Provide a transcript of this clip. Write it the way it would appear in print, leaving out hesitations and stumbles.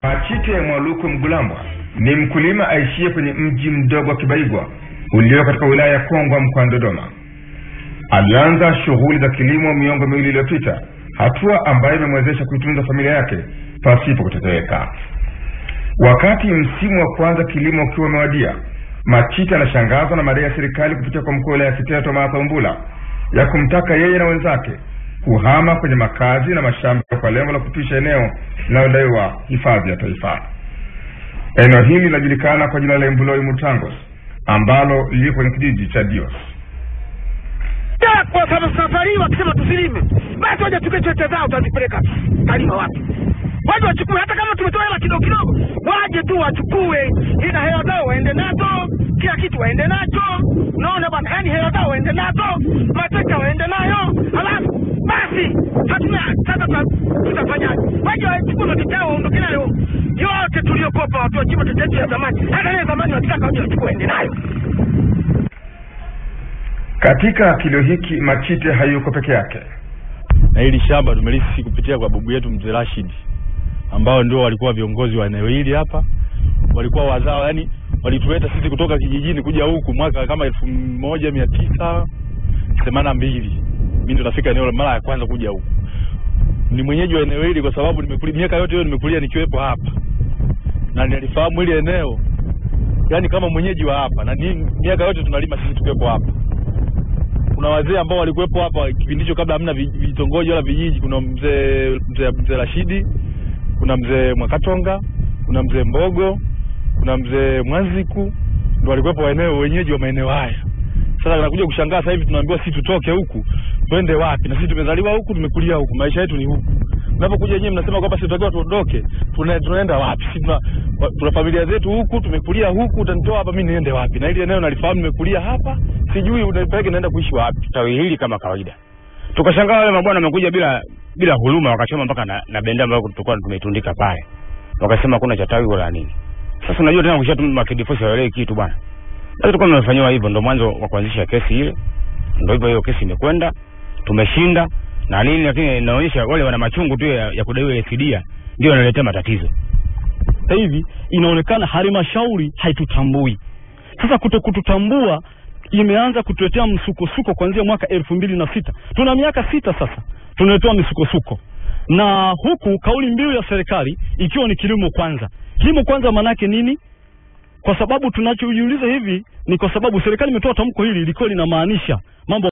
Machite Mwaluko Mgulambwa ni mkulima aishie kwenye mji mdogo wa Kibaigwa ulio katika wilaya ya Kongwa mkoani Dodoma. Alianza shughuli za kilimo miongo miwili iliyopita, hatua ambayo imemwezesha kuitunza familia yake pasipo kutetereka. Wakati msimu wa kwanza kilimo ukiwa umewadia, Machite anashangazwa na madai ya serikali kupitia kwa mkuu wa wilaya ya Kiteto Martha Umbula ya kumtaka yeye na wenzake kuhama kwenye makazi na mashamba kwa lengo la kupisha eneo linalodaiwa hifadhi ya taifa. Eneo hili linajulikana kwa jina la Mbuloi Mutangos ambalo liko kwenye kijiji cha Dios. Kwa sababu safari wakisema tusilime, basi waje tukechote zao tutazipeleka kalima wapi? Waje wachukue, hata kama tumetoa hela kidogo kidogo, waje tu wachukue, ina hela zao waende nazo, kila kitu waende nacho. Unaona bwana, yani hela zao waende nazo, mateka waende nayo, alafu basi hatuna sasa tutafanyaje? Waje wachukue mateka waondoke nayo yote tuliokopa watu wachimba tetesi ya zamani, hata ile zamani wataka waje wachukue waende nayo. Katika kilio hiki Machite hayuko peke yake. Na hili shamba tumelisi kupitia kwa babu yetu Mzee Rashid, ambao ndio walikuwa viongozi wa eneo hili hapa. Walikuwa wazao, yani walituleta sisi kutoka kijijini kuja huku mwaka kama 1982. Mimi ndo nafika eneo mara ya kwanza kuja huku. Ni mwenyeji wa eneo hili kwa sababu nimekulia miaka yote hiyo, nimekulia nikiwepo hapa. Na nilifahamu ile eneo yani kama mwenyeji wa hapa, na miaka yote tunalima sisi tukiwepo hapa. Kuna wazee ambao walikuwepo hapa kipindi hicho kabla hamna vitongoji wala vijiji. Kuna mzee Rashidi, kuna mzee Mwakatonga, kuna mzee Mbogo, kuna mzee Mwanziku, ndio walikuwepo eneo wenyeji wa maeneo haya. Sasa tunakuja kushangaa sasa hivi tunaambiwa sisi tutoke huku twende wapi? Na sisi tumezaliwa huku, tumekulia huku, maisha yetu ni huku. Unapokuja wenyewe mnasema kwamba sisi tunatakiwa tuondoke, tunaenda wapi? Sisi tuna familia zetu huku, tumekulia huku, utanitoa hapa mimi niende wapi? Na ile eneo nalifahamu, nimekulia hapa, sijui unanipeleka naenda kuishi wapi. Tawi hili kama kawaida. Tukashangaa wale mabwana wamekuja bila huruma, wakachoma mpaka na bendera ambayo tulikuwa tumetundika pale. Wakasema kuna cha tawi wala nini. Sasa unajua tena ukishatuma makidifosi wale kitu bwana. Sasa tulikuwa tunafanywa hivyo, ndio mwanzo wa kuanzisha kesi ile. Ndio hivyo hiyo kesi imekwenda, tumeshinda na nini, lakini inaonyesha wale wana machungu tu ya kudaiwa fidia ndio wanaletea matatizo. Sasa hivi inaonekana halmashauri haitutambui. Sasa kutotambua imeanza kutuletea msukosuko kuanzia mwaka 2006. Tuna miaka 6 sasa tunaletea msukosuko. Na huku kauli mbiu ya serikali ikiwa ni kilimo kwanza. Kilimo kwanza maana yake nini? Kwa sababu tunachojiuliza hivi ni kwa sababu serikali imetoa tamko hili liko linamaanisha mambo